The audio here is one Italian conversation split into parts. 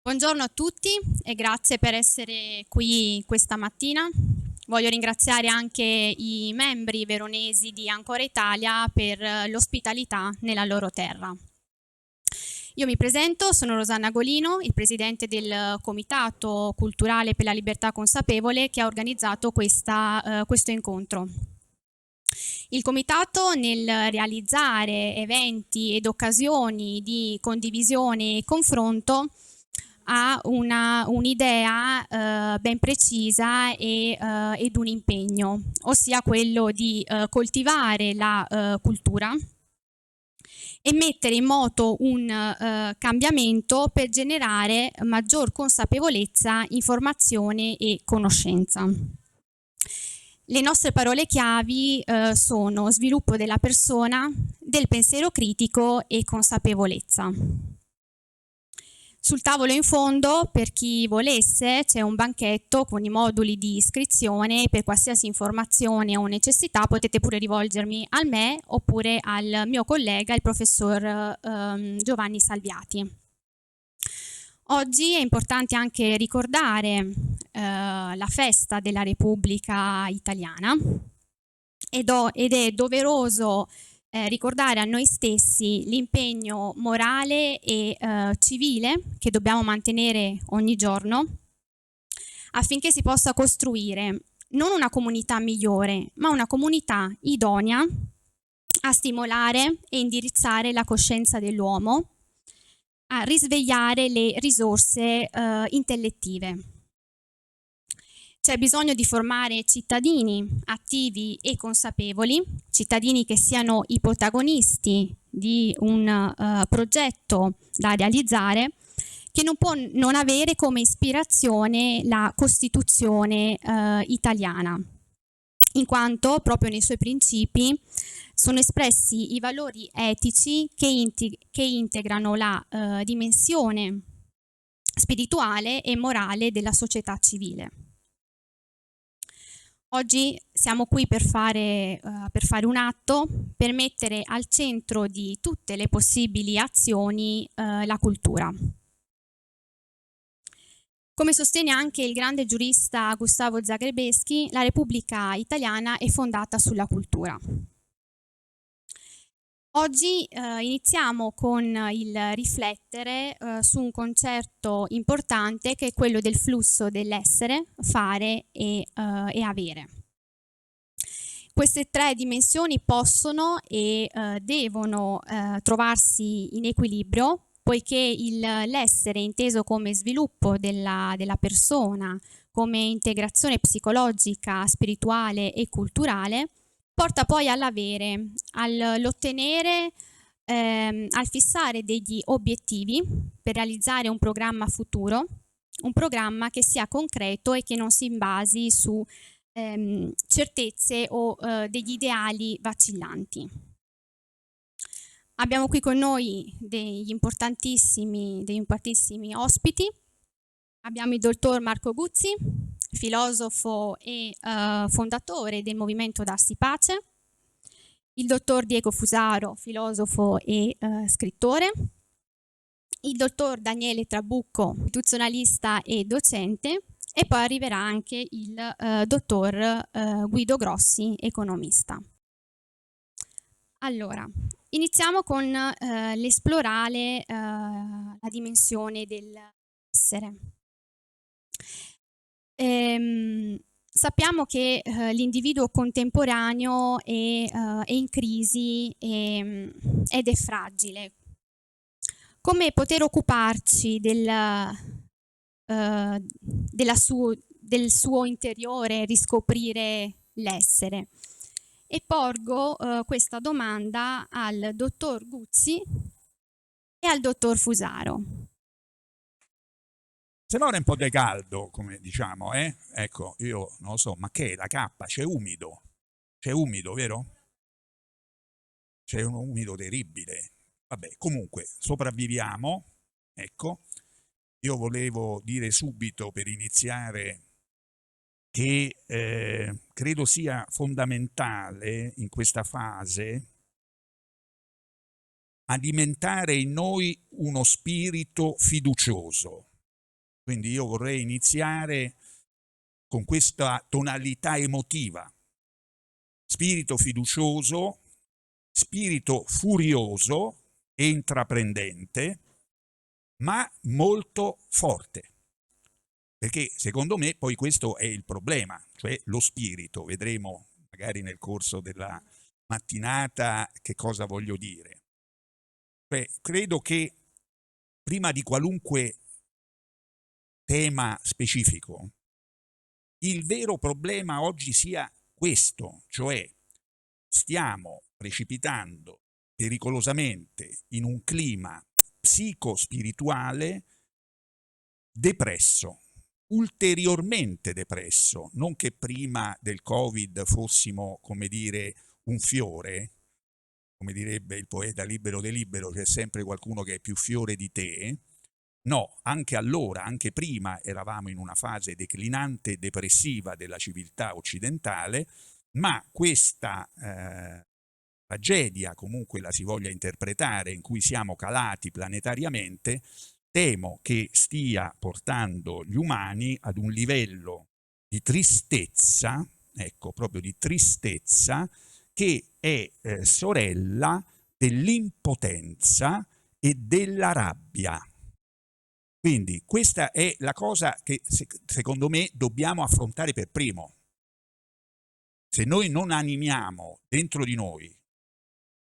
Buongiorno a tutti e grazie per essere qui questa mattina. Voglio ringraziare anche i membri veronesi di Ancora Italia per l'ospitalità nella loro terra. Io mi presento, sono Rosanna Golino, il presidente del Comitato Culturale per la Libertà Consapevole che ha organizzato questo incontro. Il Comitato, nel realizzare eventi ed occasioni di condivisione e confronto, ha un'idea ben precisa ed un impegno, ossia quello di coltivare la cultura e mettere in moto un cambiamento per generare maggior consapevolezza, informazione e conoscenza. Le nostre parole chiavi sono sviluppo della persona, del pensiero critico e consapevolezza. Sul tavolo in fondo, per chi volesse, c'è un banchetto con i moduli di iscrizione. Per qualsiasi informazione o necessità potete pure rivolgermi a me oppure al mio collega, il professor Giovanni Salviati. Oggi è importante anche ricordare la festa della Repubblica Italiana ed è doveroso ricordare a noi stessi l'impegno morale e civile che dobbiamo mantenere ogni giorno affinché si possa costruire non una comunità migliore, ma una comunità idonea a stimolare e indirizzare la coscienza dell'uomo, a risvegliare le risorse intellettive. C'è bisogno di formare cittadini attivi e consapevoli, cittadini che siano i protagonisti di un progetto da realizzare, che non può non avere come ispirazione la Costituzione italiana, in quanto proprio nei suoi principi sono espressi i valori etici che integrano la dimensione spirituale e morale della società civile. Oggi siamo qui per fare un atto, per mettere al centro di tutte le possibili azioni la cultura. Come sostiene anche il grande giurista Gustavo Zagrebeschi, la Repubblica Italiana è fondata sulla cultura. Oggi iniziamo con il riflettere su un concetto importante che è quello del flusso dell'essere, fare e avere. Queste tre dimensioni possono e devono trovarsi in equilibrio, poiché l'essere inteso come sviluppo della persona, come integrazione psicologica, spirituale e culturale, porta poi all'avere, all'ottenere, al fissare degli obiettivi per realizzare un programma futuro, un programma che sia concreto e che non si basi su certezze o degli ideali vacillanti. Abbiamo qui con noi degli importantissimi ospiti. Abbiamo il dottor Marco Guzzi, filosofo e fondatore del movimento Darsi Pace, il dottor Diego Fusaro, filosofo e scrittore, il dottor Daniele Trabucco, costituzionalista e docente, e poi arriverà anche il dottor Guido Grossi, economista. Allora, iniziamo con l'esplorare la dimensione dell'essere. Sappiamo che l'individuo contemporaneo è in crisi ed è fragile. Come poter occuparci del suo interiore, riscoprire l'essere? E porgo questa domanda al dottor Guzzi e al dottor Fusaro. Se no è un po' di caldo, come diciamo, eh? Ecco, io non lo so, ma che è la cappa? C'è umido, vero? C'è un umido terribile. Vabbè, comunque, sopravviviamo, ecco. Io volevo dire subito, per iniziare, che credo sia fondamentale in questa fase alimentare in noi uno spirito fiducioso. Quindi io vorrei iniziare con questa tonalità emotiva: spirito fiducioso, spirito furioso e intraprendente, ma molto forte. Perché secondo me poi questo è il problema, cioè lo spirito. Vedremo magari nel corso della mattinata che cosa voglio dire. Credo che prima di qualunque tema specifico, il vero problema oggi sia questo, cioè stiamo precipitando pericolosamente in un clima psicospirituale depresso, ulteriormente depresso, non che prima del Covid fossimo, come dire, un fiore, come direbbe il poeta Libero de Libero, c'è sempre qualcuno che è più fiore di te. No, anche allora, anche prima eravamo in una fase declinante e depressiva della civiltà occidentale, ma questa tragedia, comunque la si voglia interpretare, in cui siamo calati planetariamente, temo che stia portando gli umani ad un livello di tristezza, ecco, proprio di tristezza, che è sorella dell'impotenza e della rabbia. Quindi questa è la cosa che secondo me dobbiamo affrontare per primo. Se noi non animiamo dentro di noi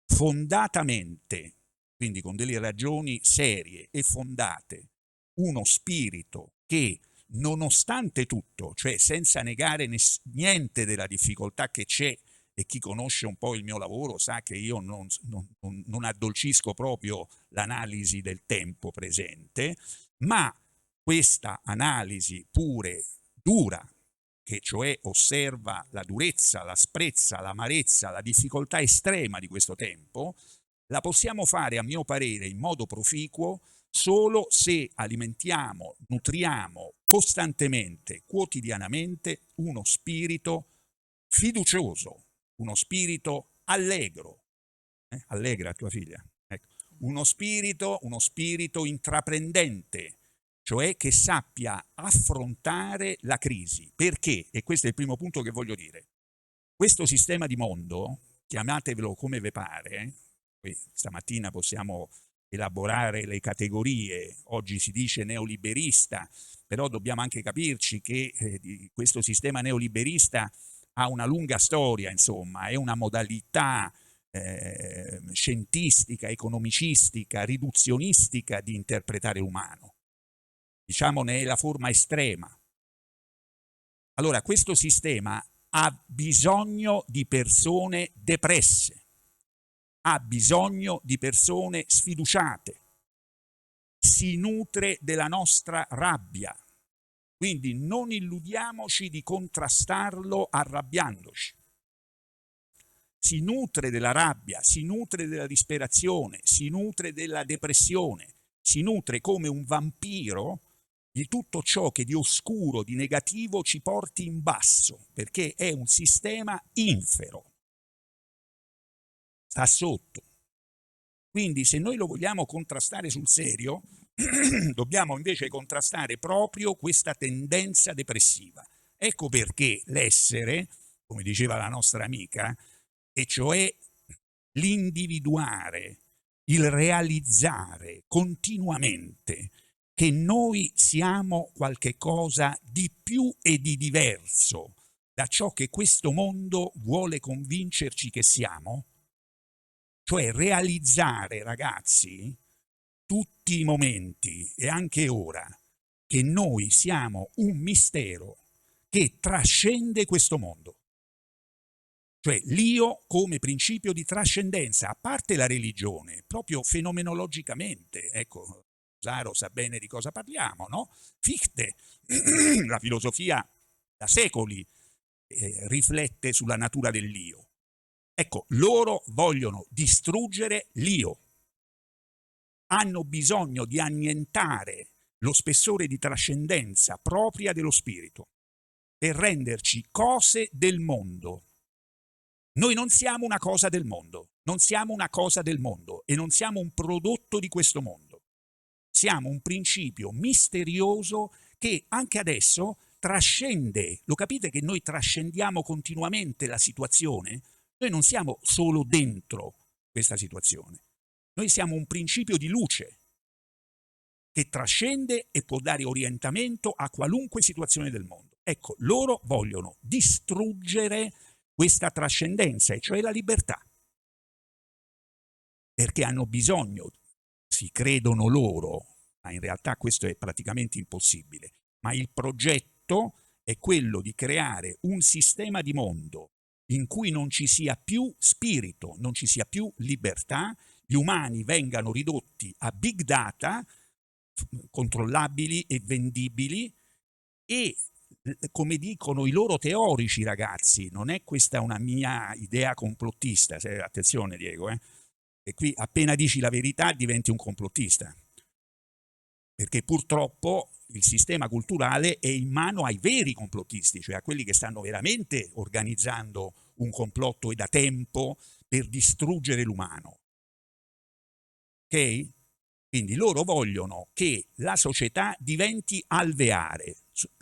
fondatamente, quindi con delle ragioni serie e fondate, uno spirito che nonostante tutto, cioè senza negare niente della difficoltà che c'è, e chi conosce un po' il mio lavoro sa che io non addolcisco proprio l'analisi del tempo presente, ma questa analisi pure dura, che cioè osserva la durezza, l'asprezza, l'amarezza, la difficoltà estrema di questo tempo, la possiamo fare, a mio parere, in modo proficuo solo se alimentiamo, nutriamo costantemente, quotidianamente, uno spirito fiducioso, uno spirito allegro. Allegra tua figlia. Ecco. Uno spirito intraprendente, cioè che sappia affrontare la crisi. Perché? E questo è il primo punto che voglio dire. Questo sistema di mondo, chiamatevelo come ve pare, poi stamattina possiamo elaborare le categorie, oggi si dice neoliberista, però dobbiamo anche capirci che questo sistema neoliberista ha una lunga storia, insomma, è una modalità scientistica, economicistica, riduzionistica di interpretare l'umano. Diciamo ne è la forma estrema. Allora, questo sistema ha bisogno di persone depresse, ha bisogno di persone sfiduciate, si nutre della nostra rabbia, quindi non illudiamoci di contrastarlo arrabbiandoci. Si nutre della rabbia, si nutre della disperazione, si nutre della depressione, si nutre come un vampiro di tutto ciò che di oscuro, di negativo ci porti in basso, perché è un sistema infero, sta sotto. Quindi se noi lo vogliamo contrastare sul serio, dobbiamo invece contrastare proprio questa tendenza depressiva. Ecco perché l'essere, come diceva la nostra amica, e cioè l'individuare, il realizzare continuamente che noi siamo qualche cosa di più e di diverso da ciò che questo mondo vuole convincerci che siamo, cioè realizzare, ragazzi, tutti i momenti e anche ora, che noi siamo un mistero che trascende questo mondo. Cioè l'io come principio di trascendenza, a parte la religione, proprio fenomenologicamente, ecco, Saro sa bene di cosa parliamo, no? Fichte, la filosofia da secoli riflette sulla natura dell'io. Ecco, loro vogliono distruggere l'io, hanno bisogno di annientare lo spessore di trascendenza propria dello spirito per renderci cose del mondo. Noi non siamo una cosa del mondo, non siamo una cosa del mondo e non siamo un prodotto di questo mondo. Siamo un principio misterioso che anche adesso trascende. Lo capite che noi trascendiamo continuamente la situazione? Noi non siamo solo dentro questa situazione, noi siamo un principio di luce che trascende e può dare orientamento a qualunque situazione del mondo. Ecco, loro vogliono distruggere questa trascendenza, e cioè la libertà, perché hanno bisogno, si credono loro, ma in realtà questo è praticamente impossibile, ma il progetto è quello di creare un sistema di mondo in cui non ci sia più spirito, non ci sia più libertà, gli umani vengano ridotti a big data, controllabili e vendibili, e come dicono i loro teorici, ragazzi, non è questa una mia idea complottista, attenzione Diego, e qui appena dici la verità diventi un complottista, perché purtroppo il sistema culturale è in mano ai veri complottisti, cioè a quelli che stanno veramente organizzando un complotto e da tempo per distruggere l'umano. Ok? Quindi loro vogliono che la società diventi alveare,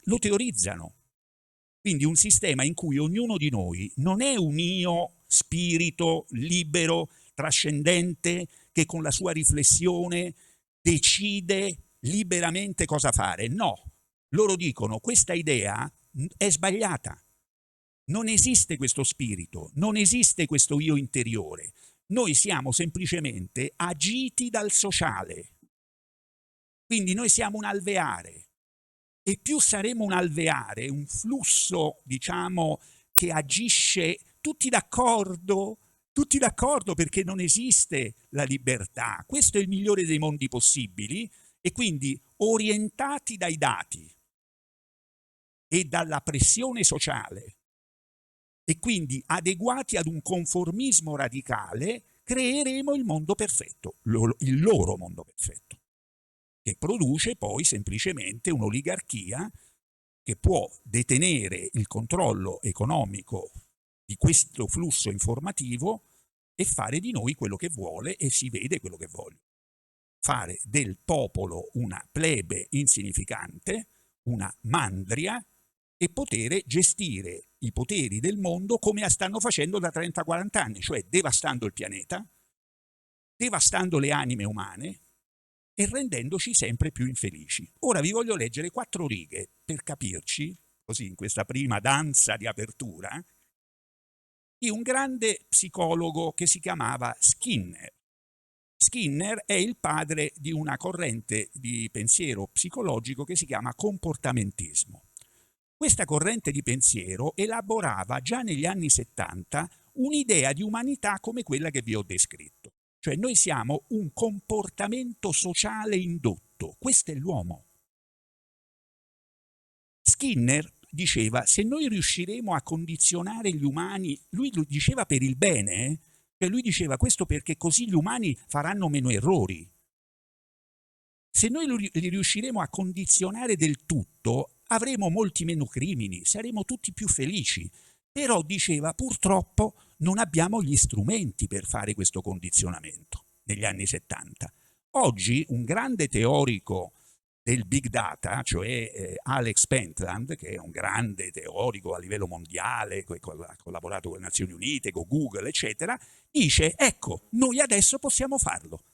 lo teorizzano. Quindi un sistema in cui ognuno di noi non è un io spirito libero, trascendente, che con la sua riflessione decide liberamente cosa fare. No, loro dicono questa idea è sbagliata. Non esiste questo spirito, non esiste questo io interiore. Noi siamo semplicemente agiti dal sociale. Quindi noi siamo un alveare. E più saremo un alveare, un flusso, diciamo, che agisce tutti d'accordo perché non esiste la libertà. Questo è il migliore dei mondi possibili, e quindi orientati dai dati e dalla pressione sociale, e quindi adeguati ad un conformismo radicale, creeremo il mondo perfetto, il loro mondo perfetto, che produce poi semplicemente un'oligarchia che può detenere il controllo economico di questo flusso informativo e fare di noi quello che vuole, e si vede quello che vuole. Fare del popolo una plebe insignificante, una mandria, e poter gestire i poteri del mondo come stanno facendo da 30-40 anni, cioè devastando il pianeta, devastando le anime umane e rendendoci sempre più infelici. Ora vi voglio leggere 4 righe per capirci, così in questa prima danza di apertura, di un grande psicologo che si chiamava Skinner. Skinner è il padre di una corrente di pensiero psicologico che si chiama comportamentismo. Questa corrente di pensiero elaborava già negli anni 70 un'idea di umanità come quella che vi ho descritto. Cioè noi siamo un comportamento sociale indotto, questo è l'uomo. Skinner diceva, se noi riusciremo a condizionare gli umani, lui lo diceva per il bene, cioè lui diceva questo perché così gli umani faranno meno errori. Se noi li riusciremo a condizionare del tutto, avremo molti meno crimini, saremo tutti più felici. Però, diceva, purtroppo non abbiamo gli strumenti per fare questo condizionamento negli anni 70. Oggi un grande teorico del big data, cioè Alex Pentland, che è un grande teorico a livello mondiale, ha collaborato con le Nazioni Unite, con Google, eccetera, dice, ecco, noi adesso possiamo farlo,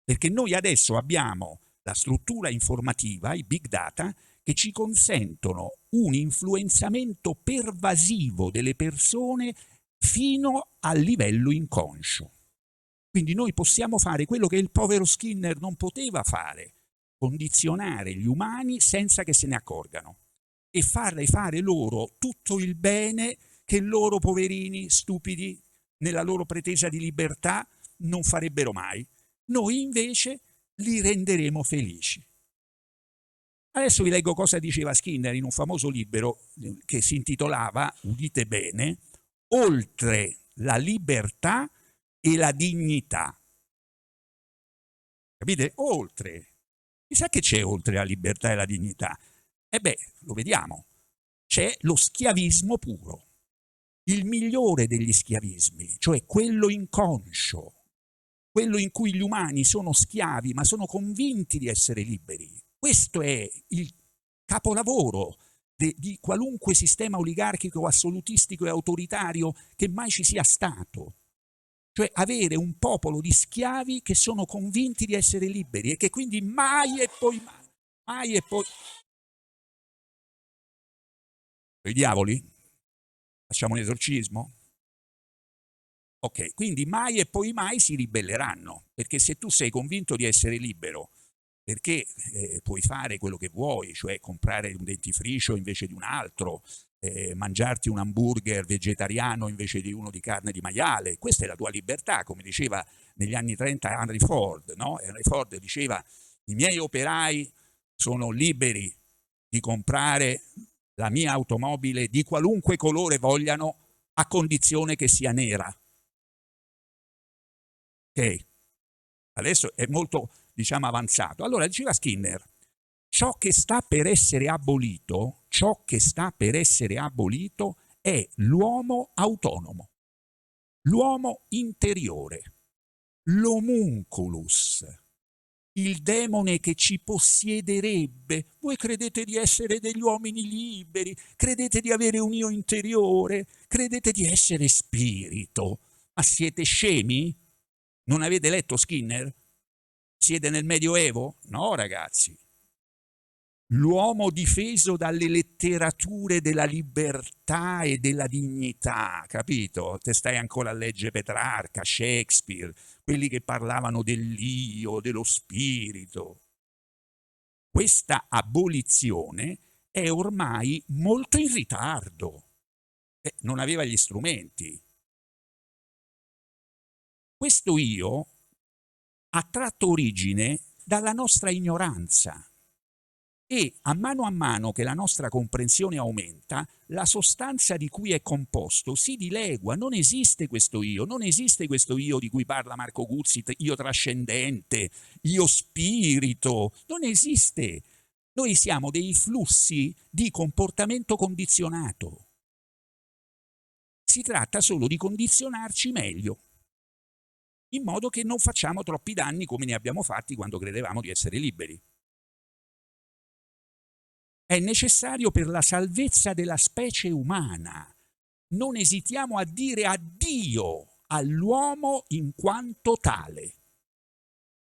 perché noi adesso abbiamo la struttura informativa, i big data, che ci consentono un influenzamento pervasivo delle persone fino al livello inconscio. Quindi noi possiamo fare quello che il povero Skinner non poteva fare, condizionare gli umani senza che se ne accorgano e farle fare loro tutto il bene che loro, poverini, stupidi, nella loro pretesa di libertà, non farebbero mai. Noi invece li renderemo felici. Adesso vi leggo cosa diceva Skinner in un famoso libro che si intitolava, udite bene, Oltre la libertà e la dignità. Capite? Oltre. Chissà che c'è oltre la libertà e la dignità. E beh, lo vediamo. C'è lo schiavismo puro. Il migliore degli schiavismi, cioè quello inconscio, quello in cui gli umani sono schiavi ma sono convinti di essere liberi. Questo è capolavoro di qualunque sistema oligarchico, assolutistico e autoritario che mai ci sia stato. Cioè avere un popolo di schiavi che sono convinti di essere liberi e che quindi mai e poi mai, mai e poi... I diavoli? Facciamo un esorcismo? Ok, quindi mai e poi mai si ribelleranno, perché se tu sei convinto di essere libero, perché puoi fare quello che vuoi, cioè comprare un dentifricio invece di un altro, mangiarti un hamburger vegetariano invece di uno di carne di maiale, questa è la tua libertà, come diceva negli anni 30 Henry Ford, no? Henry Ford diceva: i miei operai sono liberi di comprare la mia automobile di qualunque colore vogliano, a condizione che sia nera. Ok? Adesso è molto, diciamo, avanzato. Allora, diceva Skinner, ciò che sta per essere abolito è l'uomo autonomo, l'uomo interiore, l'homunculus, il demone che ci possiederebbe. Voi credete di essere degli uomini liberi, credete di avere un io interiore, credete di essere spirito, ma siete scemi? Non avete letto Skinner? Siete nel Medioevo? No, ragazzi. L'uomo difeso dalle letterature della libertà e della dignità, capito? Te stai ancora a leggere Petrarca, Shakespeare, quelli che parlavano dell'io, dello spirito. Questa abolizione è ormai molto in ritardo. Non aveva gli strumenti. Questo io ha tratto origine dalla nostra ignoranza e a mano che la nostra comprensione aumenta, la sostanza di cui è composto si dilegua, non esiste questo io di cui parla Marco Guzzi, io trascendente, io spirito, non esiste. Noi siamo dei flussi di comportamento condizionato. Si tratta solo di condizionarci meglio, in modo che non facciamo troppi danni come ne abbiamo fatti quando credevamo di essere liberi. È necessario per la salvezza della specie umana. Non esitiamo a dire addio all'uomo in quanto tale.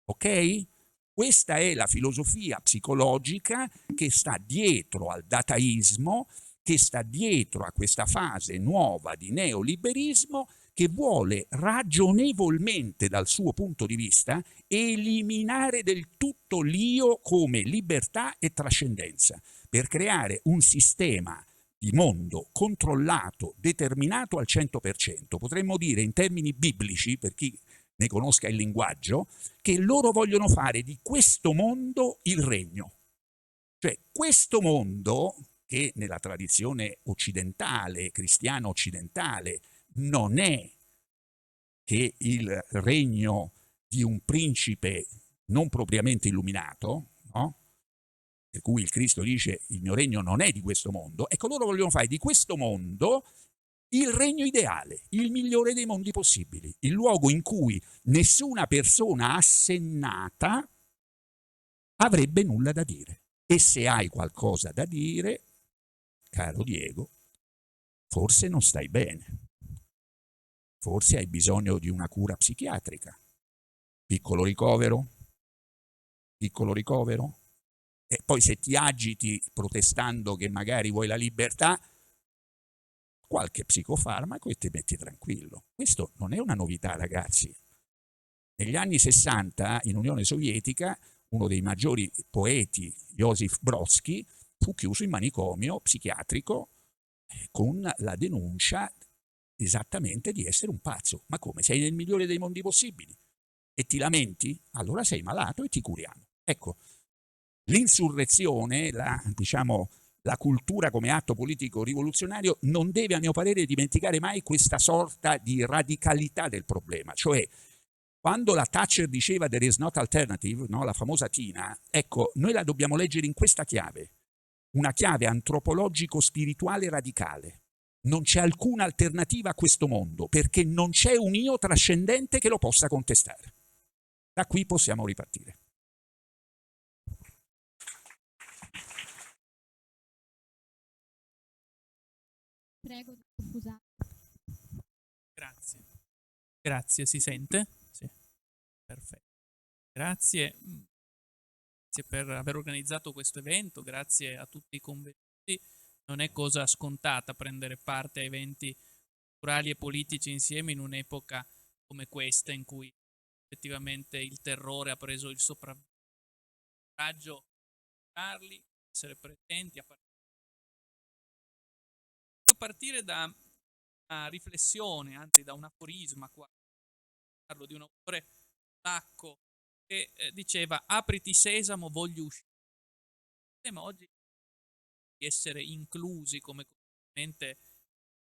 Ok? Questa è la filosofia psicologica che sta dietro al dataismo, che sta dietro a questa fase nuova di neoliberismo, che vuole ragionevolmente, dal suo punto di vista, eliminare del tutto l'io come libertà e trascendenza, per creare un sistema di mondo controllato, determinato al 100%. Potremmo dire in termini biblici, per chi ne conosca il linguaggio, che loro vogliono fare di questo mondo il regno. Cioè questo mondo, che nella tradizione occidentale, cristiana occidentale, non è che il regno di un principe non propriamente illuminato, no? Per cui il Cristo dice: il mio regno non è di questo mondo. Ecco, loro vogliono fare di questo mondo il regno ideale, il migliore dei mondi possibili, il luogo in cui nessuna persona assennata avrebbe nulla da dire. E se hai qualcosa da dire, caro Diego, forse non stai bene, forse hai bisogno di una cura psichiatrica. Piccolo ricovero, e poi se ti agiti protestando che magari vuoi la libertà, qualche psicofarmaco e ti metti tranquillo. Questo non è una novità, ragazzi. Negli anni 60 in Unione Sovietica uno dei maggiori poeti, Josif Brodsky, fu chiuso in manicomio psichiatrico con la denuncia esattamente di essere un pazzo. Ma come? Sei nel migliore dei mondi possibili e ti lamenti? Allora sei malato e ti curiamo. Ecco, l'insurrezione, la cultura come atto politico rivoluzionario non deve, a mio parere, dimenticare mai questa sorta di radicalità del problema. Cioè, quando la Thatcher diceva there is not alternative, no? La famosa Tina, ecco, noi la dobbiamo leggere in questa chiave, una chiave antropologico-spirituale radicale. Non c'è alcuna alternativa a questo mondo, perché non c'è un io trascendente che lo possa contestare. Da qui possiamo ripartire. Prego, scusate. Grazie. Grazie, si sente? Sì, perfetto. Grazie. Grazie per aver organizzato questo evento, grazie a tutti i convenuti. Non è cosa scontata prendere parte a eventi culturali e politici insieme in un'epoca come questa in cui effettivamente il terrore ha preso il sopravvento. Coraggio di parli, essere presenti, a partire da una riflessione, anzi da un aforisma qua. Parlo di un autore polacco che diceva: apriti sesamo, voglio uscire. Il tema oggi è di essere inclusi, come comunemente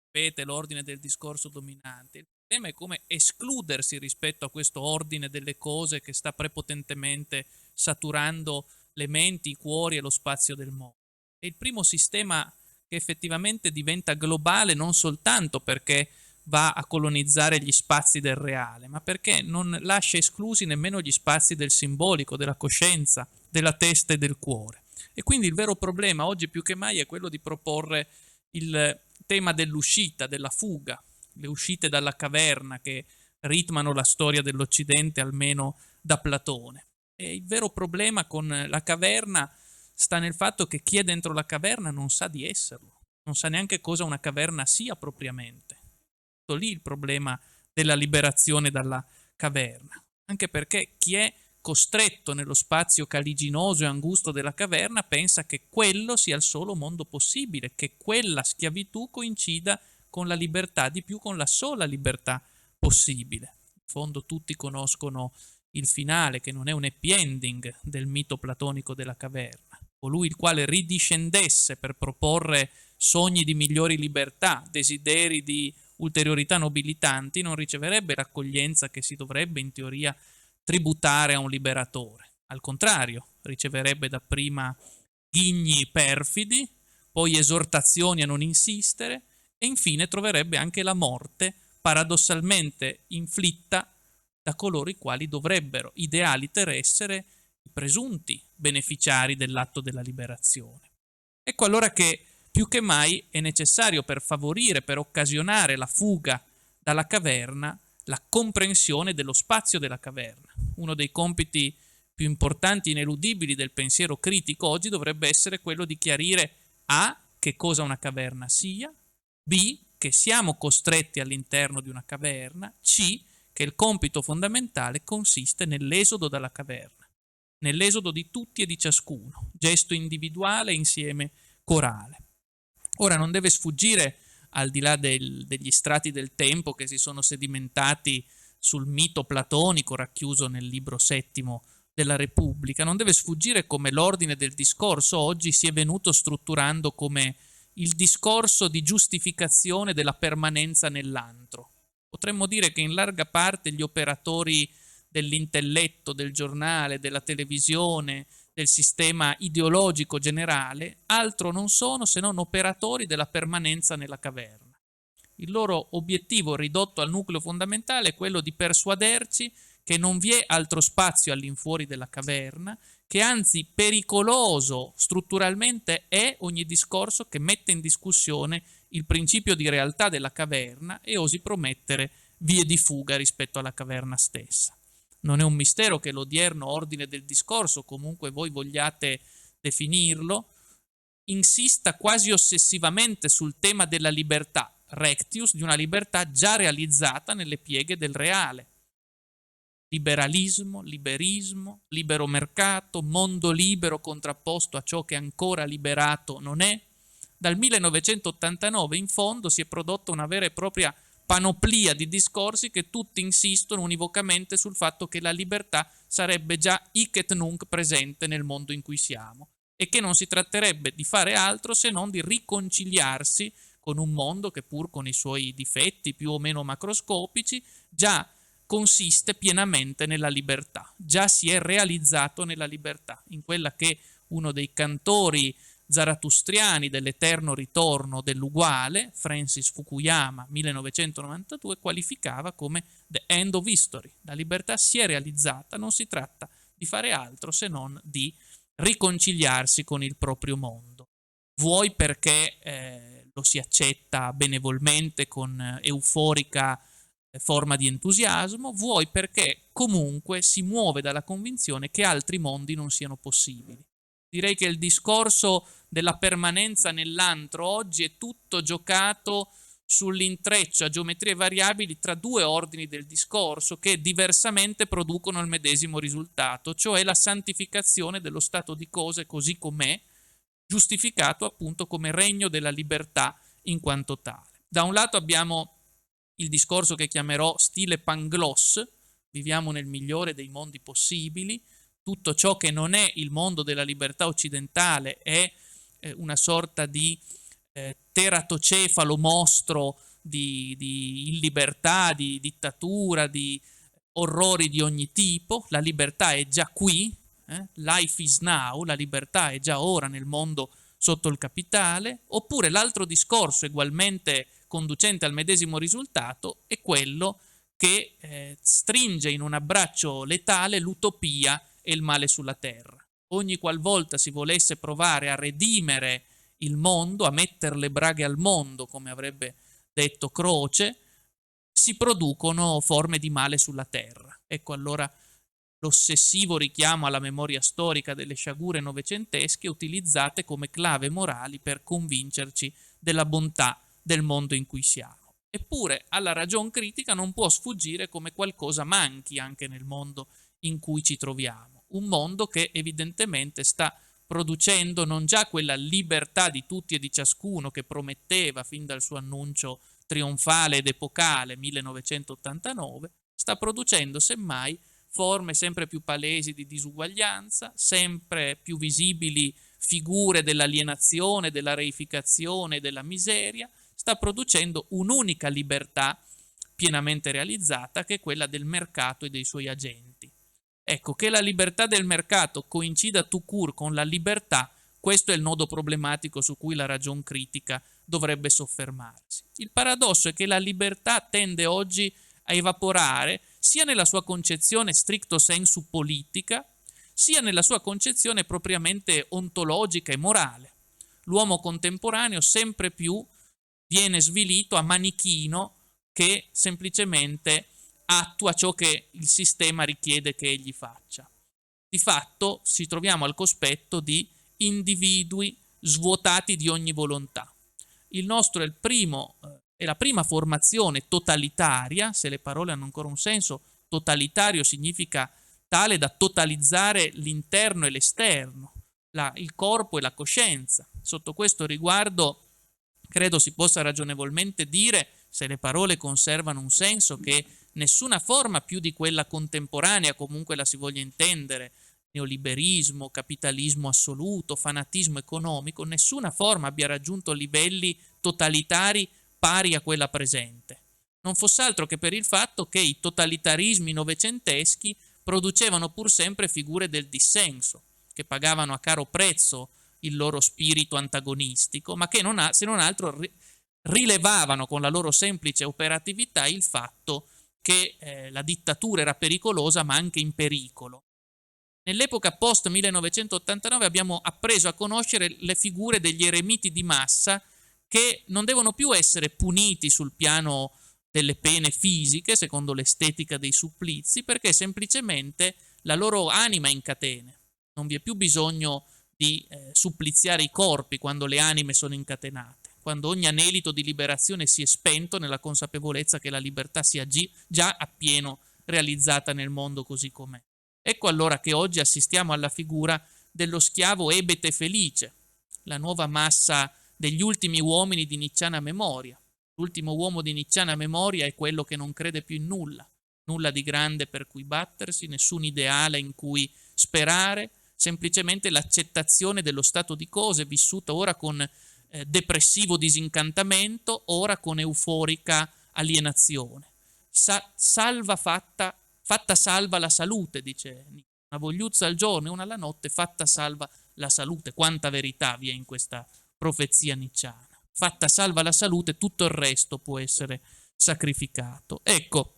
ripete l'ordine del discorso dominante. Il tema è come escludersi rispetto a questo ordine delle cose che sta prepotentemente saturando le menti, i cuori e lo spazio del mondo. È il primo sistema che effettivamente diventa globale non soltanto perché va a colonizzare gli spazi del reale, ma perché non lascia esclusi nemmeno gli spazi del simbolico, della coscienza, della testa e del cuore. E quindi il vero problema oggi più che mai è quello di proporre il tema dell'uscita, della fuga, le uscite dalla caverna che ritmano la storia dell'Occidente almeno da Platone. E il vero problema con la caverna sta nel fatto che chi è dentro la caverna non sa di esserlo, non sa neanche cosa una caverna sia propriamente. Tutto lì il problema della liberazione dalla caverna, anche perché chi è costretto nello spazio caliginoso e angusto della caverna pensa che quello sia il solo mondo possibile, che quella schiavitù coincida con la libertà, di più con la sola libertà possibile. In fondo tutti conoscono il finale, che non è un happy ending del mito platonico della caverna. Colui il quale ridiscendesse per proporre sogni di migliori libertà, desideri di ulteriorità nobilitanti, non riceverebbe l'accoglienza che si dovrebbe in teoria tributare a un liberatore. Al contrario, riceverebbe dapprima ghigni perfidi, poi esortazioni a non insistere e infine troverebbe anche la morte paradossalmente inflitta da coloro i quali dovrebbero idealiter essere i presunti beneficiari dell'atto della liberazione. Ecco allora che più che mai è necessario, per favorire, per occasionare la fuga dalla caverna, la comprensione dello spazio della caverna. Uno dei compiti più importanti e ineludibili del pensiero critico oggi dovrebbe essere quello di chiarire A, che cosa una caverna sia, B, che siamo costretti all'interno di una caverna, C, che il compito fondamentale consiste nell'esodo dalla caverna, nell'esodo di tutti e di ciascuno, gesto individuale e insieme corale. Ora non deve sfuggire, al di là degli strati del tempo che si sono sedimentati sul mito platonico racchiuso nel libro settimo della Repubblica, non deve sfuggire come l'ordine del discorso oggi si è venuto strutturando come il discorso di giustificazione della permanenza nell'antro. Potremmo dire che in larga parte gli operatori dell'intelletto, del giornale, della televisione, del sistema ideologico generale, altro non sono se non operatori della permanenza nella caverna. Il loro obiettivo ridotto al nucleo fondamentale è quello di persuaderci che non vi è altro spazio all'infuori della caverna, che anzi pericoloso strutturalmente è ogni discorso che mette in discussione il principio di realtà della caverna e osi promettere vie di fuga rispetto alla caverna stessa. Non è un mistero che l'odierno ordine del discorso, comunque voi vogliate definirlo, insista quasi ossessivamente sul tema della libertà, rectius, di una libertà già realizzata nelle pieghe del reale. Liberalismo, liberismo, libero mercato, mondo libero contrapposto a ciò che ancora liberato non è. Dal 1989 in fondo si è prodotta una vera e propria panoplia di discorsi che tutti insistono univocamente sul fatto che la libertà sarebbe già hic et nunc presente nel mondo in cui siamo e che non si tratterebbe di fare altro se non di riconciliarsi con un mondo che, pur con i suoi difetti più o meno macroscopici, già consiste pienamente nella libertà, già si è realizzato nella libertà, in quella che uno dei cantori zaratustriani dell'eterno ritorno dell'uguale, Francis Fukuyama, 1992, qualificava come the end of history. La libertà si è realizzata, non si tratta di fare altro se non di riconciliarsi con il proprio mondo. Vuoi perché lo si accetta benevolmente con euforica forma di entusiasmo, vuoi perché comunque si muove dalla convinzione che altri mondi non siano possibili. Direi che il discorso della permanenza nell'antro oggi è tutto giocato sull'intreccio a geometrie variabili tra due ordini del discorso che diversamente producono il medesimo risultato, cioè la santificazione dello stato di cose così com'è, giustificato appunto come regno della libertà in quanto tale. Da un lato abbiamo il discorso che chiamerò stile Pangloss, viviamo nel migliore dei mondi possibili, tutto ciò che non è il mondo della libertà occidentale è una sorta di teratocefalo mostro di illibertà, di dittatura, di orrori di ogni tipo. La libertà è già qui, life is now, la libertà è già ora nel mondo sotto il capitale. Oppure l'altro discorso ugualmente conducente al medesimo risultato è quello che stringe in un abbraccio letale l'utopia e il male sulla terra. Ogni qualvolta si volesse provare a redimere il mondo, a mettere le braghe al mondo, come avrebbe detto Croce, si producono forme di male sulla terra. Ecco allora l'ossessivo richiamo alla memoria storica delle sciagure novecentesche utilizzate come clave morali per convincerci della bontà del mondo in cui siamo. Eppure alla ragion critica non può sfuggire come qualcosa manchi anche nel mondo in cui ci troviamo. Un mondo che evidentemente sta producendo non già quella libertà di tutti e di ciascuno che prometteva fin dal suo annuncio trionfale ed epocale 1989, sta producendo semmai forme sempre più palesi di disuguaglianza, sempre più visibili figure dell'alienazione, della reificazione, della miseria, sta producendo un'unica libertà pienamente realizzata che è quella del mercato e dei suoi agenti. Ecco, che la libertà del mercato coincida tout court con la libertà, questo è il nodo problematico su cui la ragion critica dovrebbe soffermarsi. Il paradosso è che la libertà tende oggi a evaporare sia nella sua concezione stricto sensu politica, sia nella sua concezione propriamente ontologica e morale. L'uomo contemporaneo sempre più viene svilito a manichino che semplicemente attua ciò che il sistema richiede che egli faccia. Di fatto ci troviamo al cospetto di individui svuotati di ogni volontà. Il nostro è la prima formazione totalitaria, se le parole hanno ancora un senso. Totalitario significa tale da totalizzare l'interno e l'esterno, il corpo e la coscienza. Sotto questo riguardo credo si possa ragionevolmente dire, se le parole conservano un senso, che nessuna forma più di quella contemporanea, comunque la si voglia intendere, neoliberismo, capitalismo assoluto, fanatismo economico, nessuna forma abbia raggiunto livelli totalitari pari a quella presente. Non fosse altro che per il fatto che i totalitarismi novecenteschi producevano pur sempre figure del dissenso, che pagavano a caro prezzo il loro spirito antagonistico, ma che se non altro rilevavano con la loro semplice operatività il fatto che la dittatura era pericolosa ma anche in pericolo. Nell'epoca post 1989 abbiamo appreso a conoscere le figure degli eremiti di massa che non devono più essere puniti sul piano delle pene fisiche, secondo l'estetica dei supplizi, perché semplicemente la loro anima è in catene. Non vi è più bisogno di suppliziare i corpi quando le anime sono incatenate, quando ogni anelito di liberazione si è spento nella consapevolezza che la libertà sia già appieno realizzata nel mondo così com'è. Ecco allora che oggi assistiamo alla figura dello schiavo ebete felice, la nuova massa degli ultimi uomini di nicciana memoria. L'ultimo uomo di nicciana memoria è quello che non crede più in nulla, nulla di grande per cui battersi, nessun ideale in cui sperare, semplicemente l'accettazione dello stato di cose vissuto ora con depressivo disincantamento, ora con euforica alienazione. Fatta salva la salute, dice Nietzsche. Una vogliuzza al giorno e una alla notte, fatta salva la salute. Quanta verità vi è in questa profezia nietzschiana. Fatta salva la salute, tutto il resto può essere sacrificato. Ecco,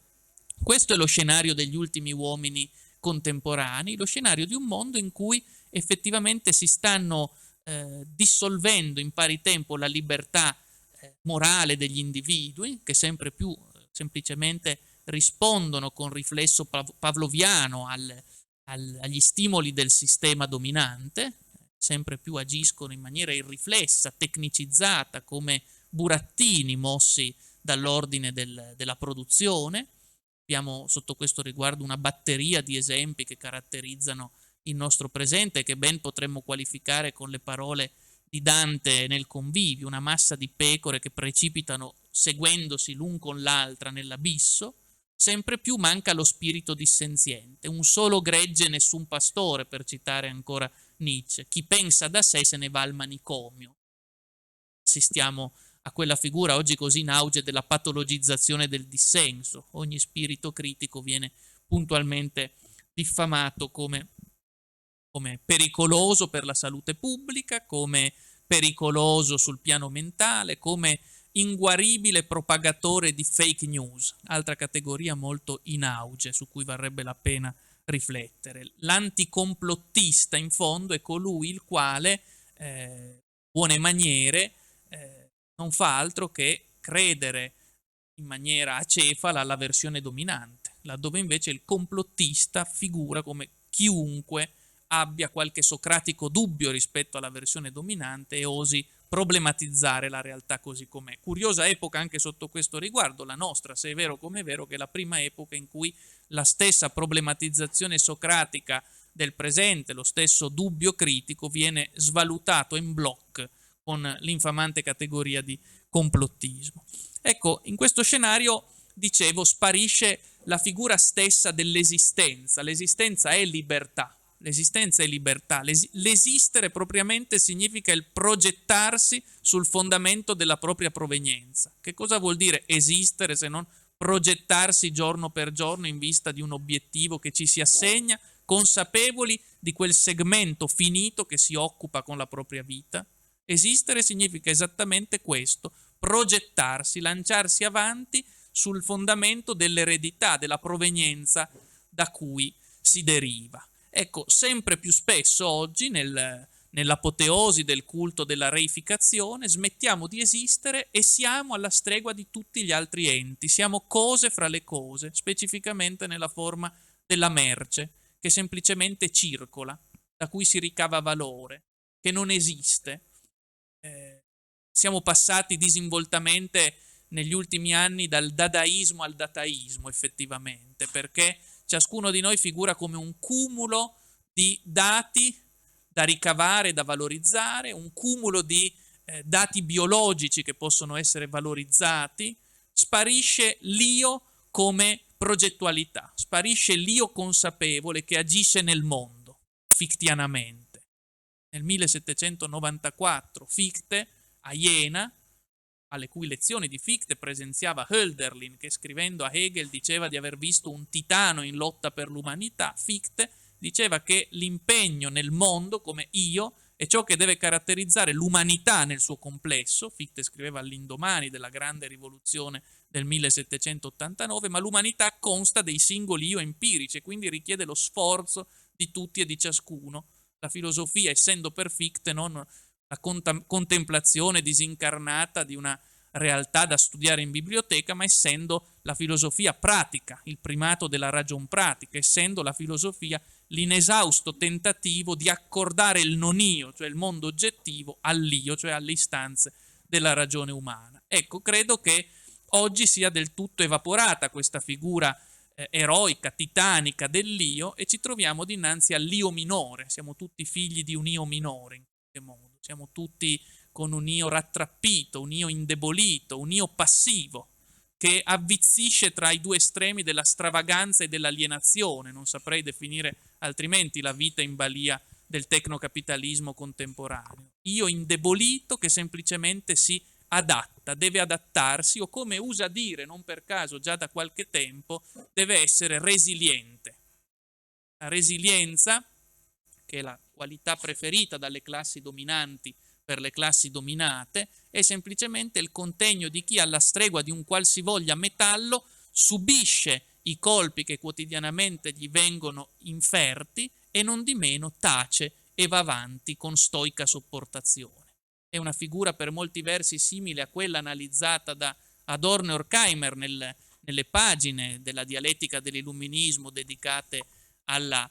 questo è lo scenario degli ultimi uomini contemporanei, lo scenario di un mondo in cui effettivamente si stanno dissolvendo in pari tempo la libertà morale degli individui, che sempre più semplicemente rispondono con riflesso pavloviano agli stimoli del sistema dominante, sempre più agiscono in maniera irriflessa, tecnicizzata, come burattini mossi dall'ordine della produzione. Abbiamo sotto questo riguardo una batteria di esempi che caratterizzano il nostro presente e che ben potremmo qualificare con le parole di Dante nel Convivio, una massa di pecore che precipitano seguendosi l'un con l'altra nell'abisso. Sempre più manca lo spirito dissenziente, un solo gregge e nessun pastore, per citare ancora Nietzsche. Chi pensa da sé se ne va al manicomio. Assistiamo a quella figura oggi così in auge della patologizzazione del dissenso. Ogni spirito critico viene puntualmente diffamato come pericoloso per la salute pubblica, come pericoloso sul piano mentale, come inguaribile propagatore di fake news, altra categoria molto in auge su cui varrebbe la pena riflettere. L'anticomplottista in fondo è colui il quale, buone maniere, non fa altro che credere in maniera acefala alla versione dominante, laddove invece il complottista figura come chiunque abbia qualche socratico dubbio rispetto alla versione dominante e osi problematizzare la realtà così com'è. Curiosa epoca anche sotto questo riguardo, la nostra, se è vero come è vero, che è la prima epoca in cui la stessa problematizzazione socratica del presente, lo stesso dubbio critico, viene svalutato in blocco con l'infamante categoria di complottismo. Ecco, in questo scenario, dicevo, sparisce la figura stessa dell'esistenza. L'esistenza è libertà. L'esistenza è libertà. L'esistere propriamente significa il progettarsi sul fondamento della propria provenienza. Che cosa vuol dire esistere se non progettarsi giorno per giorno in vista di un obiettivo che ci si assegna, consapevoli di quel segmento finito che si occupa con la propria vita? Esistere significa esattamente questo, progettarsi, lanciarsi avanti sul fondamento dell'eredità, della provenienza da cui si deriva. Ecco, sempre più spesso oggi, nell'apoteosi del culto della reificazione, smettiamo di esistere e siamo alla stregua di tutti gli altri enti. Siamo cose fra le cose, specificamente nella forma della merce, che semplicemente circola, da cui si ricava valore, che non esiste. Siamo passati disinvoltamente negli ultimi anni dal dadaismo al dataismo, effettivamente, perché ciascuno di noi figura come un cumulo di dati da ricavare, da valorizzare, un cumulo di dati biologici che possono essere valorizzati. Sparisce l'io come progettualità, sparisce l'io consapevole che agisce nel mondo, fictianamente. Nel 1794 Fichte, a Jena, alle cui lezioni di Fichte presenziava Hölderlin, che scrivendo a Hegel diceva di aver visto un titano in lotta per l'umanità, Fichte diceva che l'impegno nel mondo come io è ciò che deve caratterizzare l'umanità nel suo complesso. Fichte scriveva all'indomani della grande rivoluzione del 1789, ma l'umanità consta dei singoli io empirici e quindi richiede lo sforzo di tutti e di ciascuno. La filosofia, essendo per Fichte non la contemplazione disincarnata di una realtà da studiare in biblioteca, ma essendo la filosofia pratica, il primato della ragion pratica, essendo la filosofia l'inesausto tentativo di accordare il non io, cioè il mondo oggettivo, all'io, cioè alle istanze della ragione umana. Ecco, credo che oggi sia del tutto evaporata questa figura eroica, titanica dell'io e ci troviamo dinanzi all'io minore. Siamo tutti figli di un io minore in qualche modo, siamo tutti con un io rattrappito, un io indebolito, un io passivo che avvizzisce tra i due estremi della stravaganza e dell'alienazione. Non saprei definire altrimenti la vita in balia del tecnocapitalismo contemporaneo. Io indebolito che semplicemente si adatta, deve adattarsi o, come usa dire non per caso già da qualche tempo, deve essere resiliente. La resilienza, che è la qualità preferita dalle classi dominanti per le classi dominate, è semplicemente il contegno di chi, alla stregua di un qualsivoglia metallo, subisce i colpi che quotidianamente gli vengono inferti e non di meno tace e va avanti con stoica sopportazione. è una figura per molti versi simile a quella analizzata da Adorno e Horkheimer nelle pagine della dialettica dell'illuminismo dedicate alla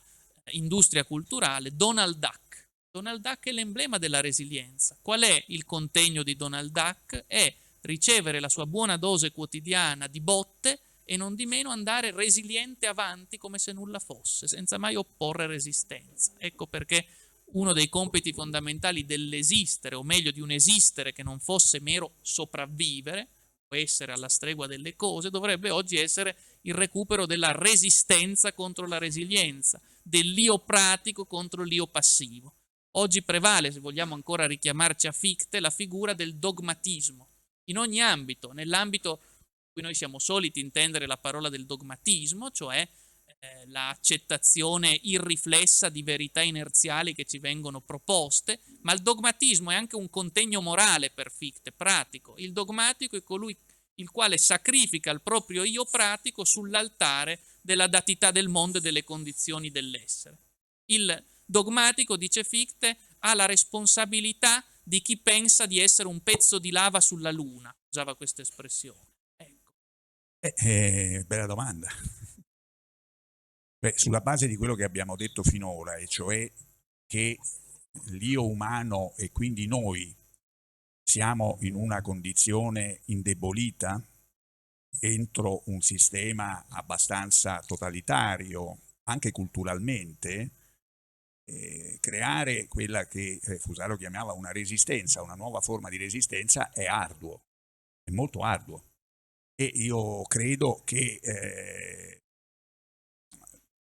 industria culturale, Donald Duck. Donald Duck è l'emblema della resilienza. Qual è il contegno di Donald Duck? È ricevere la sua buona dose quotidiana di botte e non di meno andare resiliente avanti come se nulla fosse, senza mai opporre resistenza. Ecco perché uno dei compiti fondamentali dell'esistere, o meglio di un esistere che non fosse mero sopravvivere, o essere alla stregua delle cose, dovrebbe oggi essere il recupero della resistenza contro la resilienza, dell'io pratico contro l'io passivo. Oggi prevale, se vogliamo ancora richiamarci a Fichte, la figura del dogmatismo. In ogni ambito, nell'ambito in cui noi siamo soliti intendere la parola del dogmatismo, cioè l'accettazione irriflessa di verità inerziali che ci vengono proposte, ma il dogmatismo è anche un contegno morale per Fichte, pratico. Il dogmatico è colui il quale sacrifica il proprio io pratico sull'altare della datità del mondo e delle condizioni dell'essere. Il dogmatico, dice Fichte, ha la responsabilità di chi pensa di essere un pezzo di lava sulla luna, usava questa espressione. Ecco. Bella domanda. Beh, sulla base di quello che abbiamo detto finora, e cioè che l'io umano e quindi noi siamo in una condizione indebolita entro un sistema abbastanza totalitario, anche culturalmente, creare quella che Fusaro chiamava una resistenza, una nuova forma di resistenza, è arduo, è molto arduo. E io credo che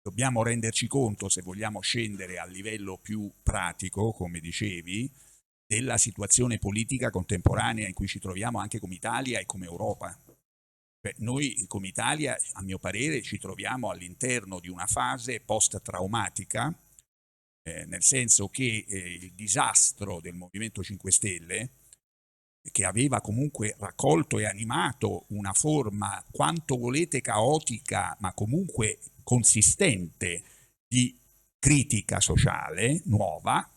dobbiamo renderci conto, se vogliamo scendere a livello più pratico, come dicevi, della situazione politica contemporanea in cui ci troviamo anche come Italia e come Europa. Noi come Italia, a mio parere, ci troviamo all'interno di una fase post-traumatica, nel senso che il disastro del Movimento 5 Stelle, che aveva comunque raccolto e animato una forma quanto volete caotica, ma comunque consistente di critica sociale nuova,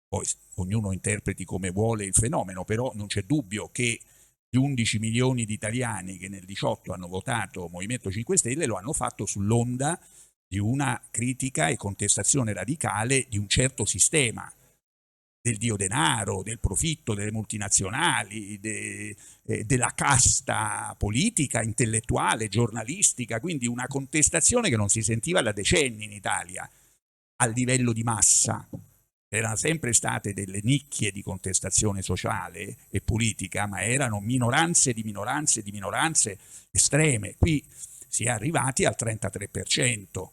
poi ognuno interpreti come vuole il fenomeno, però non c'è dubbio che gli 11 milioni di italiani che nel 18 hanno votato Movimento 5 Stelle lo hanno fatto sull'onda di una critica e contestazione radicale di un certo sistema, del dio denaro, del profitto, delle multinazionali, della casta politica, intellettuale, giornalistica, quindi una contestazione che non si sentiva da decenni in Italia a livello di massa. Erano sempre state delle nicchie di contestazione sociale e politica, ma erano minoranze di minoranze di minoranze estreme. Qui si è arrivati al 33%,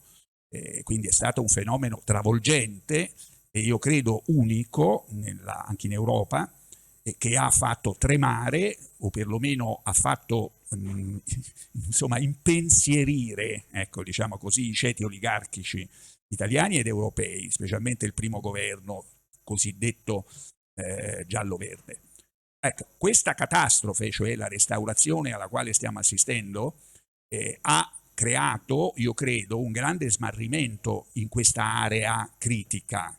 quindi è stato un fenomeno travolgente e io credo unico anche in Europa, che ha fatto tremare o perlomeno ha fatto insomma impensierire, ecco, diciamo così, i ceti oligarchici italiani ed europei, specialmente il primo governo cosiddetto giallo-verde. Ecco, questa catastrofe, cioè la restaurazione alla quale stiamo assistendo, ha creato, io credo, un grande smarrimento in questa area critica.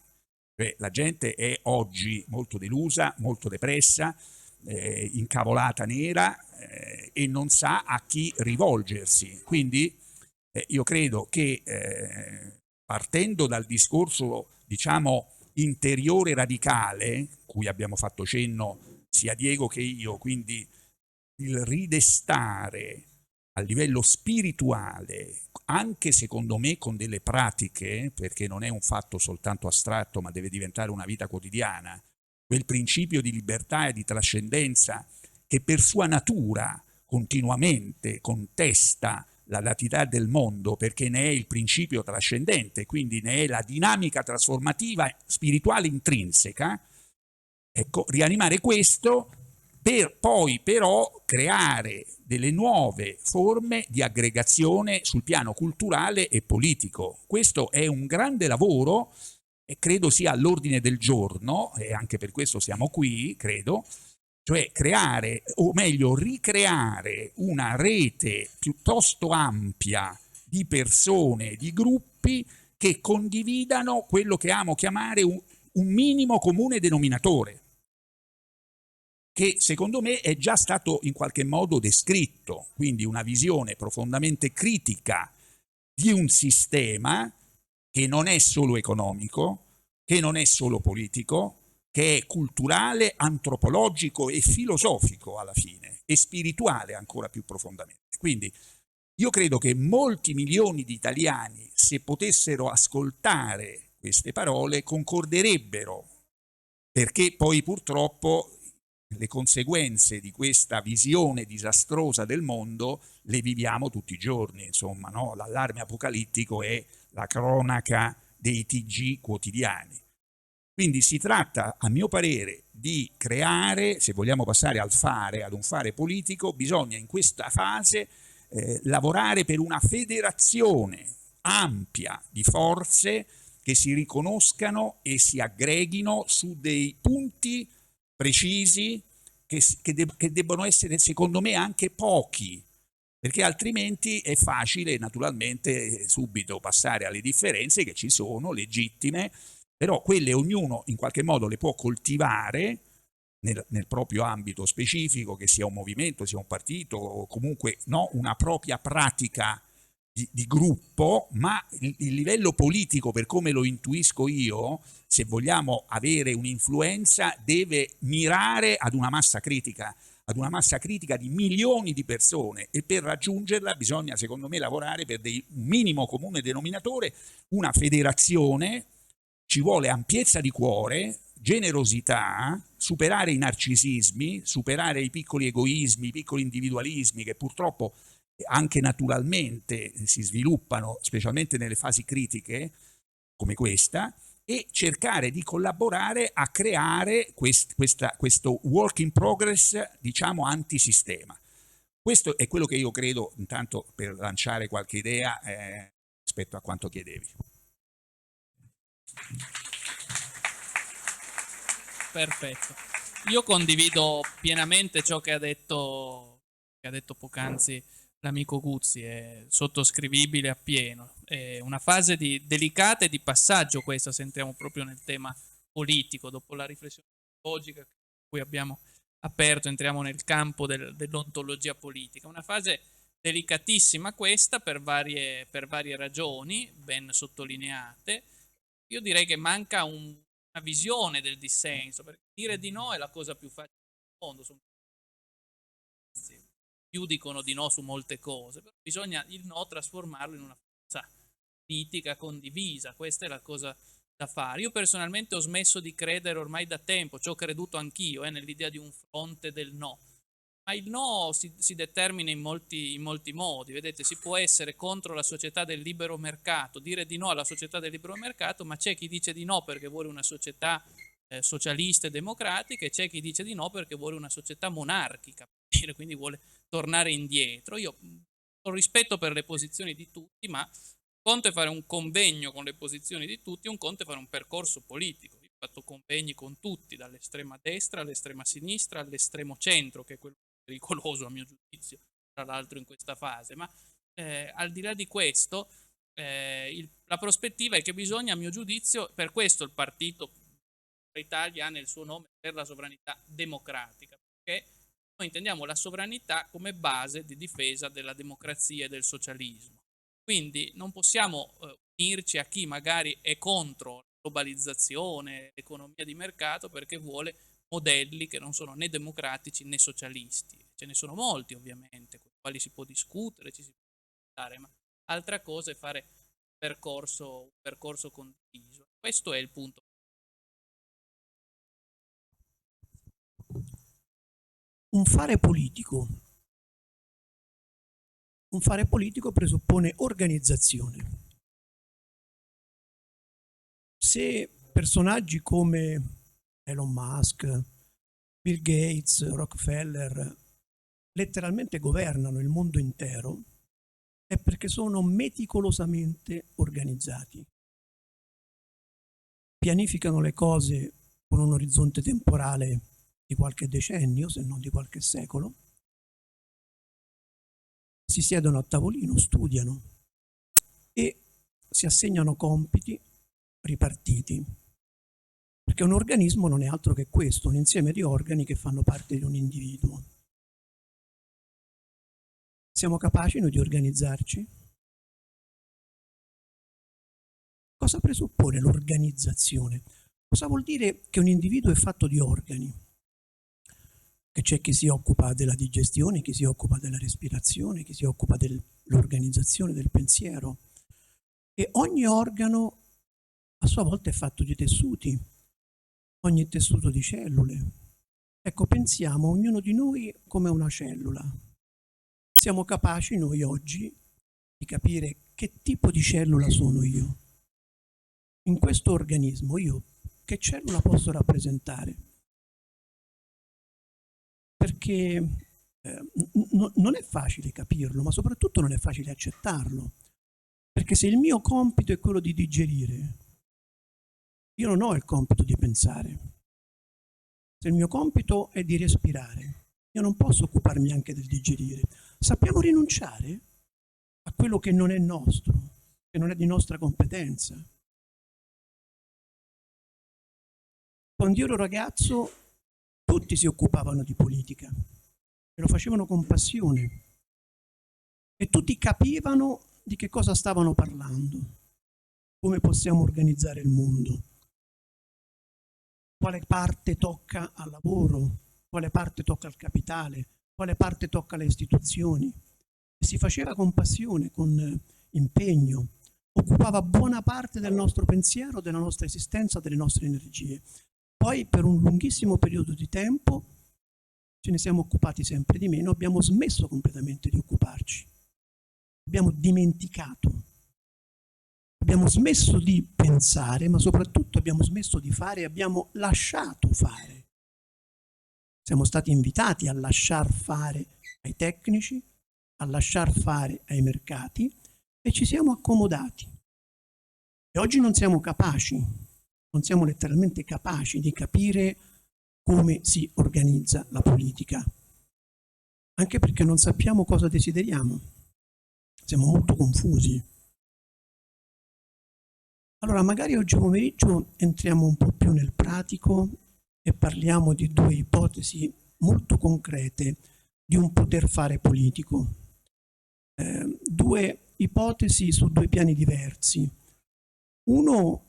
Cioè, la gente è oggi molto delusa, molto depressa, incavolata nera e non sa a chi rivolgersi. Quindi io credo che partendo dal discorso, diciamo, interiore radicale, cui abbiamo fatto cenno sia Diego che io, quindi il ridestare a livello spirituale, anche secondo me con delle pratiche, perché non è un fatto soltanto astratto, ma deve diventare una vita quotidiana, quel principio di libertà e di trascendenza che per sua natura continuamente contesta la latità del mondo, perché ne è il principio trascendente, quindi ne è la dinamica trasformativa spirituale intrinseca. Ecco, rianimare questo per poi però creare delle nuove forme di aggregazione sul piano culturale e politico. Questo è un grande lavoro e credo sia all'ordine del giorno, e anche per questo siamo qui, credo, cioè creare, o meglio ricreare una rete piuttosto ampia di persone, di gruppi che condividano quello che amo chiamare un minimo comune denominatore. che secondo me è già stato in qualche modo descritto, quindi una visione profondamente critica di un sistema che non è solo economico, che non è solo politico, che è culturale, antropologico e filosofico alla fine, e spirituale ancora più profondamente. Quindi io credo che molti milioni di italiani, se potessero ascoltare queste parole, concorderebbero, perché poi purtroppo le conseguenze di questa visione disastrosa del mondo le viviamo tutti i giorni, insomma, no? L'allarme apocalittico è la cronaca dei TG quotidiani. Quindi si tratta, a mio parere, di creare, se vogliamo passare al fare, ad un fare politico, bisogna in questa fase lavorare per una federazione ampia di forze che si riconoscano e si aggreghino su dei punti precisi che debbono essere, secondo me, anche pochi, perché altrimenti è facile naturalmente subito passare alle differenze che ci sono, legittime, però quelle ognuno in qualche modo le può coltivare nel proprio ambito specifico, che sia un movimento, sia un partito, o comunque no, una propria pratica di gruppo, ma il livello politico, per come lo intuisco io, se vogliamo avere un'influenza, deve mirare ad una massa critica di milioni di persone, e per raggiungerla bisogna, secondo me, lavorare per un minimo comune denominatore, una federazione. Ci vuole ampiezza di cuore, generosità, superare i narcisismi, superare i piccoli egoismi, i piccoli individualismi che purtroppo anche naturalmente si sviluppano, specialmente nelle fasi critiche come questa, e cercare di collaborare a creare questo work in progress, diciamo, antisistema. Questo è quello che io credo, intanto per lanciare qualche idea rispetto a quanto chiedevi. Perfetto. Io condivido pienamente ciò che ha detto poc'anzi l'amico Guzzi, è sottoscrivibile appieno. È una fase delicata e di passaggio questa, se entriamo proprio nel tema politico, dopo la riflessione logica che cui abbiamo aperto, entriamo nel campo dell'ontologia politica. Una fase delicatissima questa per varie ragioni, ben sottolineate. Io direi che manca una visione del dissenso, perché dire di no è la cosa più facile del mondo. Più dicono di no su molte cose, però bisogna il no trasformarlo in una forza politica condivisa, questa è la cosa da fare. Io personalmente ho smesso di credere ormai da tempo, ci ho creduto anch'io nell'idea di un fronte del no, ma il no si determina in molti modi. Vedete, si può essere contro la società del libero mercato, dire di no alla società del libero mercato, ma c'è chi dice di no perché vuole una società socialista e democratica, e c'è chi dice di no perché vuole una società monarchica, quindi vuole tornare indietro. Io ho rispetto per le posizioni di tutti, ma un conto è fare un convegno con le posizioni di tutti, un conto è fare un percorso politico. Io ho fatto convegni con tutti, dall'estrema destra all'estrema sinistra all'estremo centro, che è quello pericoloso a mio giudizio, tra l'altro in questa fase. Ma al di là di questo, la prospettiva è che bisogna, a mio giudizio, per questo il partito Italia ha nel suo nome per la sovranità democratica, perché noi intendiamo la sovranità come base di difesa della democrazia e del socialismo. Quindi non possiamo unirci a chi magari è contro la globalizzazione, l'economia di mercato, perché vuole modelli che non sono né democratici né socialisti. Ce ne sono molti, ovviamente, con i quali si può discutere, ci si può discutere, ma altra cosa è fare un percorso condiviso. Questo è il punto. Un fare politico presuppone organizzazione. Se personaggi come Elon Musk, Bill Gates, Rockefeller letteralmente governano il mondo intero, è perché sono meticolosamente organizzati. Pianificano le cose con un orizzonte temporale di qualche decennio, se non di qualche secolo, si siedono a tavolino, studiano e si assegnano compiti ripartiti. Perché un organismo non è altro che questo, un insieme di organi che fanno parte di un individuo. Siamo capaci noi di organizzarci? Cosa presuppone l'organizzazione? Cosa vuol dire che un individuo è fatto di organi? Che c'è chi si occupa della digestione, chi si occupa della respirazione, chi si occupa dell'organizzazione del pensiero. E ogni organo a sua volta è fatto di tessuti, ogni tessuto di cellule. Ecco, pensiamo ognuno di noi come una cellula. Siamo capaci noi oggi di capire che tipo di cellula sono io. In questo organismo io che cellula posso rappresentare? Perché non è facile capirlo, ma soprattutto non è facile accettarlo. Perché se il mio compito è quello di digerire, io non ho il compito di pensare. Se il mio compito è di respirare, io non posso occuparmi anche del digerire. Sappiamo rinunciare a quello che non è nostro, che non è di nostra competenza. Quando io ero ragazzo, tutti si occupavano di politica e lo facevano con passione e tutti capivano di che cosa stavano parlando, come possiamo organizzare il mondo, quale parte tocca al lavoro, quale parte tocca al capitale, quale parte tocca alle istituzioni. E si faceva con passione, con impegno, occupava buona parte del nostro pensiero, della nostra esistenza, delle nostre energie. Poi per un lunghissimo periodo di tempo ce ne siamo occupati sempre di meno, abbiamo smesso completamente di occuparci, abbiamo dimenticato, abbiamo smesso di pensare, ma soprattutto abbiamo smesso di fare e abbiamo lasciato fare. Siamo stati invitati a lasciar fare ai tecnici, a lasciar fare ai mercati e ci siamo accomodati. E oggi non siamo capaci, non siamo letteralmente capaci di capire come si organizza la politica, anche perché non sappiamo cosa desideriamo, siamo molto confusi. Allora magari oggi pomeriggio entriamo un po' più nel pratico e parliamo di due ipotesi molto concrete di un poter fare politico. Due ipotesi su due piani diversi. Uno,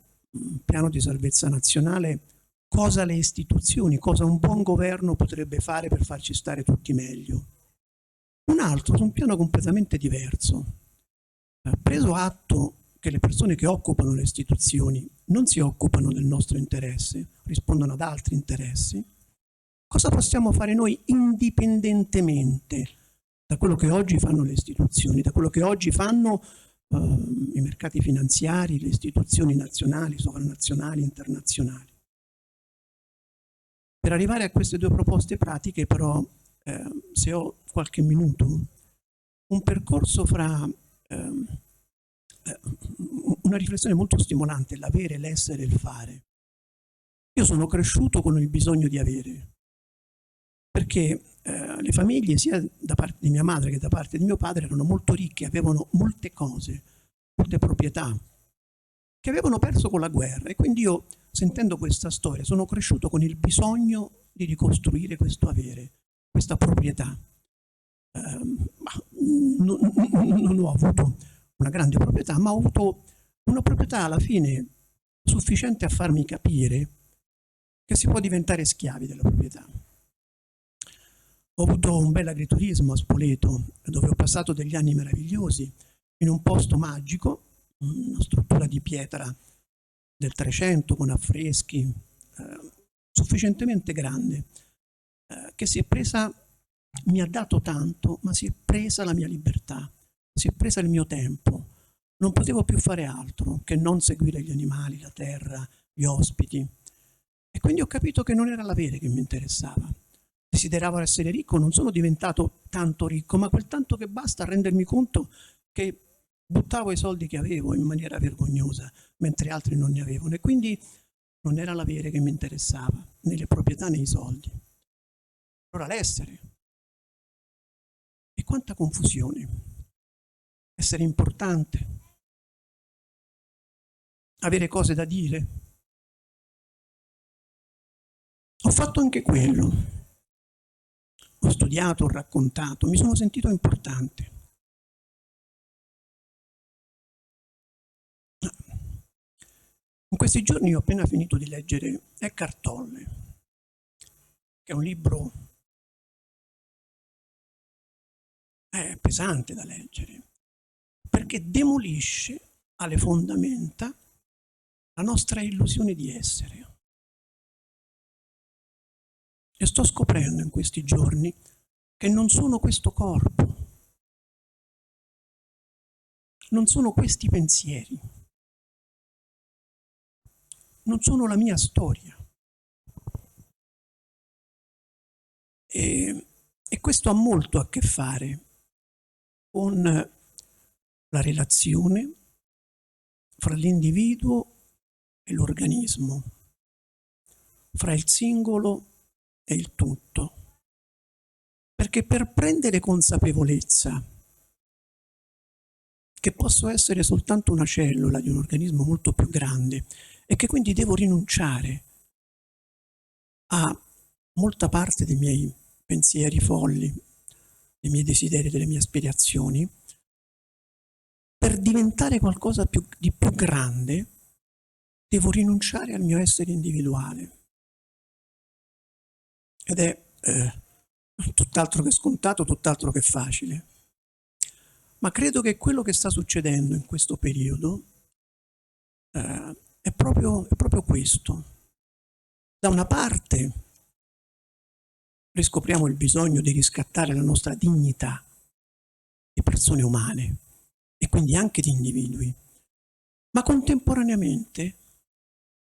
piano di salvezza nazionale, cosa le istituzioni, cosa un buon governo potrebbe fare per farci stare tutti meglio. Un altro, su un piano completamente diverso, preso atto che le persone che occupano le istituzioni non si occupano del nostro interesse, rispondono ad altri interessi, cosa possiamo fare noi indipendentemente da quello che oggi fanno le istituzioni, da quello che oggi fanno i mercati finanziari, le istituzioni nazionali, sovranazionali, internazionali. Per arrivare a queste due proposte pratiche, però, se ho qualche minuto, un percorso fra una riflessione molto stimolante, l'avere, l'essere e il fare. Io sono cresciuto con il bisogno di avere, perché le famiglie, sia da parte di mia madre che da parte di mio padre, erano molto ricche, avevano molte cose, molte proprietà, che avevano perso con la guerra. E quindi io, sentendo questa storia, sono cresciuto con il bisogno di ricostruire questo avere, questa proprietà. Non ho avuto una grande proprietà, ma ho avuto una proprietà alla fine sufficiente a farmi capire che si può diventare schiavi della proprietà. Ho avuto un bel agriturismo a Spoleto, dove ho passato degli anni meravigliosi, in un posto magico, una struttura di pietra del 300 con affreschi, sufficientemente grande, che si è presa, mi ha dato tanto, ma si è presa la mia libertà, si è presa il mio tempo. Non potevo più fare altro che non seguire gli animali, la terra, gli ospiti. E quindi ho capito che non era l'avere che mi interessava. Desideravo essere ricco, non sono diventato tanto ricco, ma quel tanto che basta a rendermi conto che buttavo i soldi che avevo in maniera vergognosa, mentre altri non ne avevano. E quindi non era l'avere che mi interessava, né le proprietà né i soldi. Allora l'essere. E quanta confusione. Essere importante. Avere cose da dire. fatto anche quello. Ho studiato, ho raccontato, mi sono sentito importante. In questi giorni ho appena finito di leggere Eckhart Tolle, che è un libro pesante da leggere, perché demolisce alle fondamenta la nostra illusione di essere. E sto scoprendo in questi giorni che non sono questo corpo, non sono questi pensieri, non sono la mia storia. E questo ha molto a che fare con la relazione fra l'individuo e l'organismo, fra il singolo e il tutto. Perché per prendere consapevolezza che posso essere soltanto una cellula di un organismo molto più grande e che quindi devo rinunciare a molta parte dei miei pensieri folli, dei miei desideri, delle mie aspirazioni, per diventare qualcosa di più grande devo rinunciare al mio essere individuale. Ed è tutt'altro che scontato, tutt'altro che facile. Ma credo che quello che sta succedendo in questo periodo è proprio questo. Da una parte riscopriamo il bisogno di riscattare la nostra dignità di persone umane e quindi anche di individui, ma contemporaneamente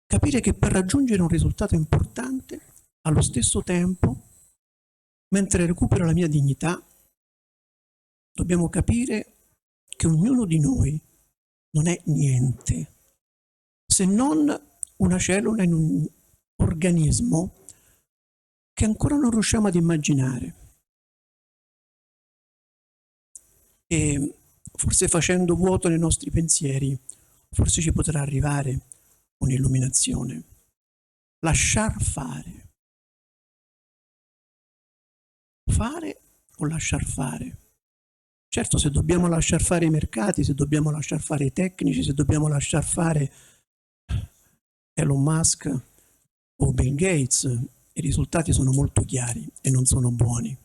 capire che per raggiungere un risultato importante, allo stesso tempo, mentre recupero la mia dignità, dobbiamo capire che ognuno di noi non è niente, se non una cellula in un organismo che ancora non riusciamo ad immaginare. E forse facendo vuoto nei nostri pensieri, forse ci potrà arrivare un'illuminazione. Lasciar fare. Fare o lasciar fare? Certo, se dobbiamo lasciar fare i mercati, se dobbiamo lasciar fare i tecnici, se dobbiamo lasciar fare Elon Musk o Bill Gates, i risultati sono molto chiari e non sono buoni.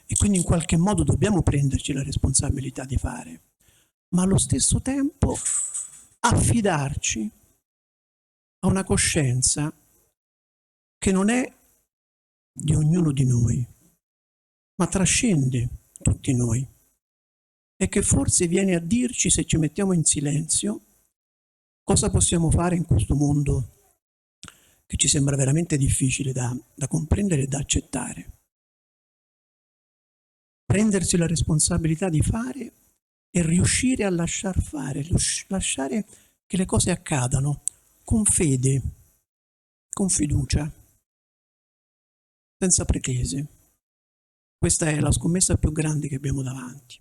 E quindi in qualche modo dobbiamo prenderci la responsabilità di fare, ma allo stesso tempo affidarci a una coscienza che non è di ognuno di noi, ma trascende tutti noi e che forse viene a dirci, se ci mettiamo in silenzio, cosa possiamo fare in questo mondo che ci sembra veramente difficile da comprendere e da accettare. Prendersi la responsabilità di fare e riuscire a lasciar fare, lasciare che le cose accadano con fede, con fiducia, senza pretese. Questa è la scommessa più grande che abbiamo davanti.